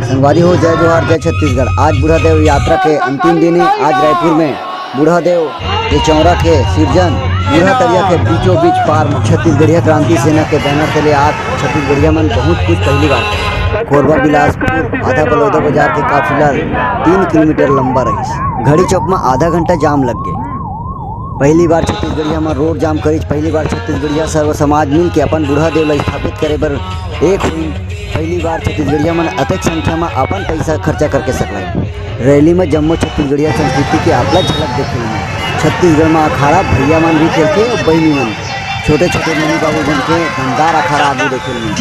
संगवारी हो, जय जोहार, जय छत्तीसगढ़। आज बूढ़ादेव यात्रा के अंतिम दिन है। आज रायपुर में बूढ़ादेव के चौरा के सिरजन बूढ़ा तरिया के बीचों बीच पार छत्तीसगढ़िया क्रांति सेना के बैनर तले आज छत्तीसगढ़िया मन बहुत कुछ पहली बार कोरबा बिलासपुर आधा बलौदा बाजार के काफिला 3 किलोमीटर लंबा रही। घड़ी चौक में आधा घंटा जाम लग गए। पहली बार छत्तीसगढ़िया में रोड जाम करी। पहली बार छत्तीसगढ़िया सर्व समाज मिल के अपन बूढ़ादेव ला स्थापित करे बर एक हुई। पहली बार छत्तीसगढ़िया मन अत्यधिक संख्या में अपन पैसा खर्चा करके सकल। रैली में जम्मू छत्तीसगढ़िया संस्कृति के आपला झलक देखे मिली। छत्तीसगढ़ में अखाड़ा भैया मन भी खेलते और बहनी मन छोटे छोटे मनी बाबू बन के दमदार अखाड़ा आगे देखे मिली।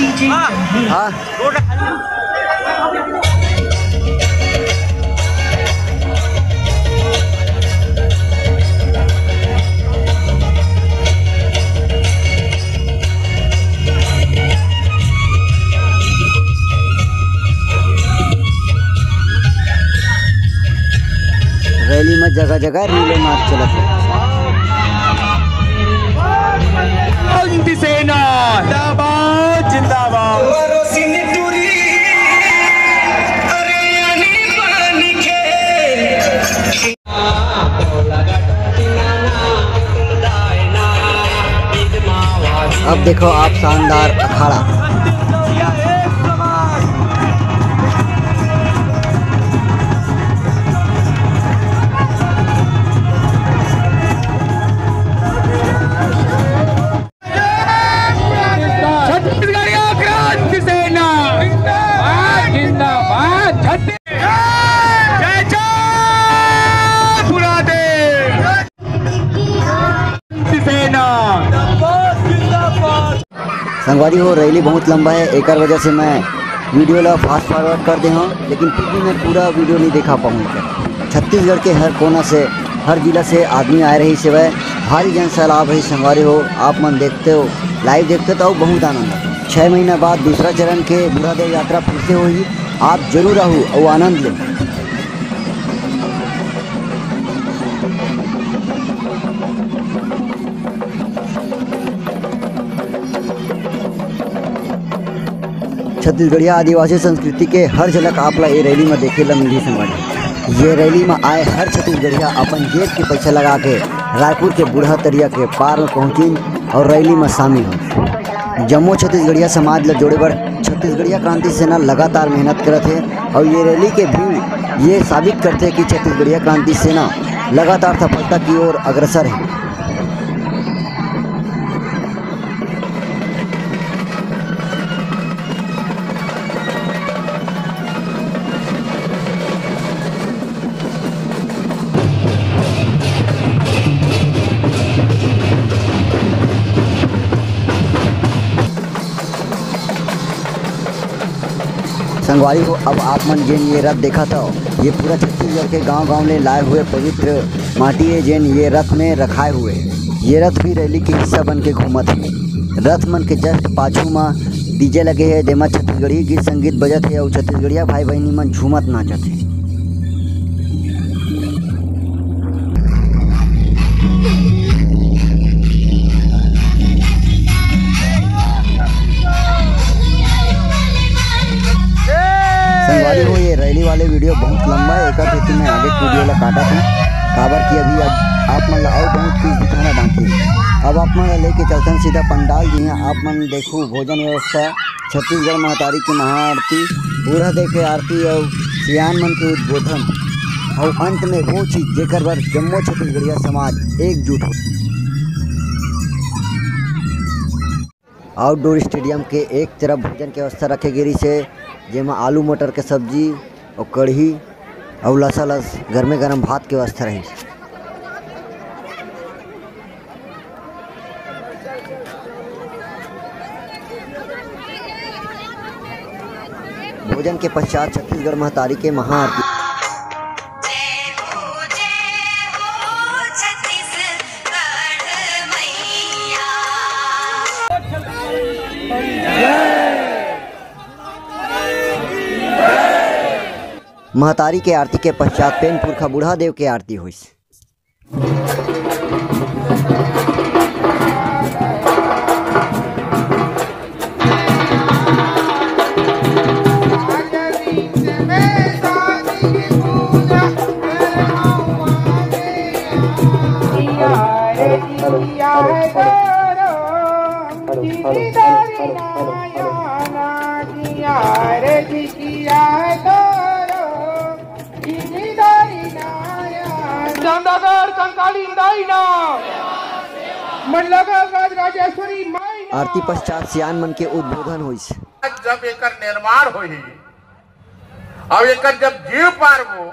रैली में जगह जगह रीले नाच चलत है। सेना जिंदाबाद जिंदाबाद। अब देखो आप शानदार अखाड़ा। संगवारी हो, रैली बहुत लंबा है, एक वजह से मैं वीडियो ला फास्ट फॉरवर्ड कर दे हूँ, लेकिन फिर भी मैं पूरा वीडियो नहीं दिखा पाऊँगा। छत्तीसगढ़ के हर कोना से हर जिला से आदमी आए रही सिवाय भारी जन सैलाब है। संगवारी हो, आप मन देखते हो, लाइव देखते तो बहुत आनंद है। 6 महीना बाद दूसरा चरण के बूढ़ादेव यात्रा फिर से हुई। आप जरूर आओ और आनंद लें। छत्तीसगढ़िया आदिवासी संस्कृति के हर झलक आपला ये रैली में देखे ला मिली। संगवारी ये रैली में आए हर छत्तीसगढ़िया अपन जेब के पैसा लगा के रायपुर के बूढ़ा तरिया के पार में पहुँचिन और रैली में शामिल हो। जम्मू छत्तीसगढ़िया समाज ला जोड़े बर छत्तीसगढ़िया क्रांति सेना लगातार मेहनत करत है और ये रैली के भीड़ ये साबित करते हैं कि छत्तीसगढ़िया क्रांति सेना लगातार सफलता की ओर अग्रसर है। संगवारी हो, अब आप मन जेन ये रथ देखा था, ये पूरा छत्तीसगढ़ के गांव-गांव ले लाए हुए पवित्र माटी है जेन ये रथ में रखाए हुए। ये रथ भी रैली के हिस्सा बन के घूमत है। रथ मन के जस्ट पाछू में डीजे लगे है, जेमा छत्तीसगढ़ी गीत संगीत बजत है और छत्तीसगढ़िया भाई बहनी मन झूमत नाचत है। संगवारी हो, ये रैली वाले वीडियो बहुत लंबा है, एक हेतु में आगे वीडियो ला काटा था काबर की अभी आप मन और बहुत कुछ दिखाना बाकी है। अब आप मन लेके चलते हैं सीधा पंडाल जी हैं। आप मन देखो भोजन व्यवस्था, छत्तीसगढ़ महतारी की महाआरती, बूढ़ा देव के आरती और सियान मन के उद्बोधन और अंत में वो चीज़ जेकर बर जम्मू छत्तीसगढ़िया समाज एकजुट हो। आउटडोर स्टेडियम के एक तरफ भोजन के व्यवस्था रखे गिरी से, जेमा आलू मटर के सब्जी और कढ़ी और लसालस गर्मे गरम भात के व्यवस्था रही। भोजन के पश्चात छत्तीसगढ़ महतारी के महाआरती। महतारी के आरती के पश्चात पेन पुरखा बूढ़ा देव के आरती हुई। कंकाली दाई ना मन लगा राज राजेश्वरी माई ना। आरती पश्चात सियान मन के उद्बोधन हुई। जब एकर निर्माण होई और एकर जब जीव पारबो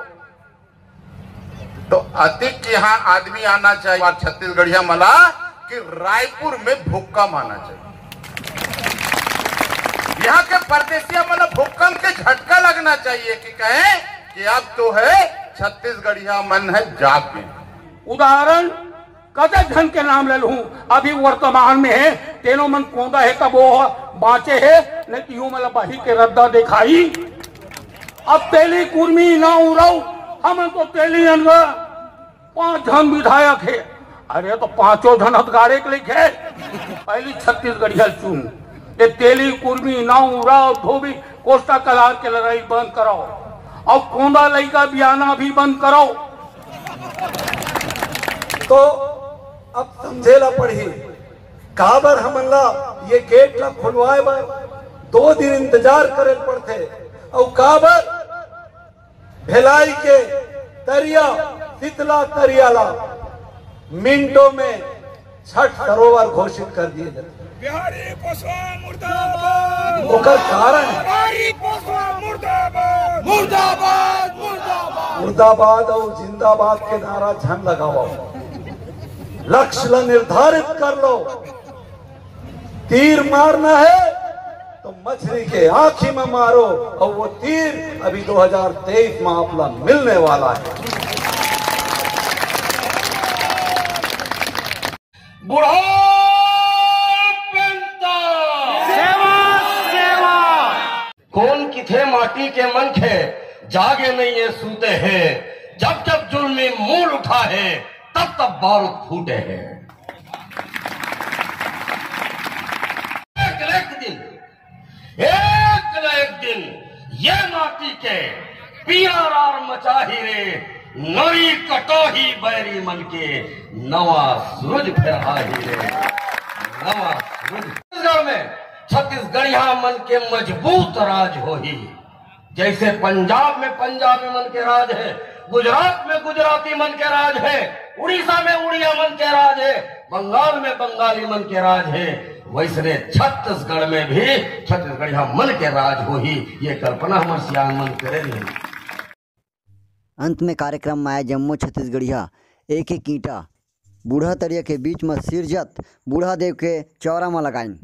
तो अधिक यहाँ आदमी आना चाहिए। छत्तीसगढ़िया मला कि रायपुर में भूकंप आना चाहिए। यहाँ के परदेसिया मतलब भूकंप के झटका लगना चाहिए कि कहें कि अब तो है छत्तीसगढ़िया मन है जाग में। उदाहरण कदर धन के नाम ले लूं, अभी वर्तमान में है तेनो मन कोंदा है तब वो बाँचे है नहीं यूं मतलब बही के रद्दा दिखाई। अब तेली कुर्मी ना उड़ाऊ हम तो तेली अनगा 5 जन विधायक है। अरे तो 5 जन हथगाड़े के लिखे पहली छत्तीसगढ़िया चुन ये तेली कुर्मी नाव उड़ाओ धोबी कोष्टा कलार के लड़ाई बंद कराओ और कोंदा लइका बियाना भी बंद कराओ। तो अब समझेला पड़ी काबर हमला ये गेट ला खुलवाए बर 2 दिन इंतजार करे पड़ते और काबर भिलाई के तरिया शीतला तरियाला मिनटों में छठ सरोवर घोषित कर दिए जाते। बिहारी पोसवा मुर्दाबाद, ओकर कारण बिहारी पोसवा मुर्दाबाद, मुर्दाबाद, मुर्दाबाद, मुर्दाबाद और जिंदाबाद के नारा झन लगाओ। लक्ष्य ला निर्धारित कर लो। तीर मारना है तो मछली के आंखी में मारो और वो तीर अभी 2023 में आपला मिलने वाला है। कौन किथे माटी के मन खे जागे नहीं ये सूते हैं। जब जब जुल्मी मूल उठा है तब तब बारूद फूटे हैं। एक दिन ये माटी के पीआर मचाही रे नई कटोही बैरी मन के नवा सूरज फहराही रे नवा सूरज। छत्तीसगढ़ में छत्तीसगढ़िया मन के मजबूत राज होही। जैसे पंजाब में पंजाबी मन के राज है, गुजरात में गुजराती मन के राज है, उड़ीसा में उड़िया मन के राज है, बंगाल में बंगाली मन के राज है, वैसे छत्तीसगढ़ में भी छत्तीसगढ़िया मन के राज होही। ये कल्पना हमारे सियान मन करे नहीं। अंत में कार्यक्रम में आया जम्मो छत्तीसगढ़िया एक एक ईंटा बूढ़ा तरिया के बीच में सिरजत बूढ़ा देव के चौरा में लगाइन।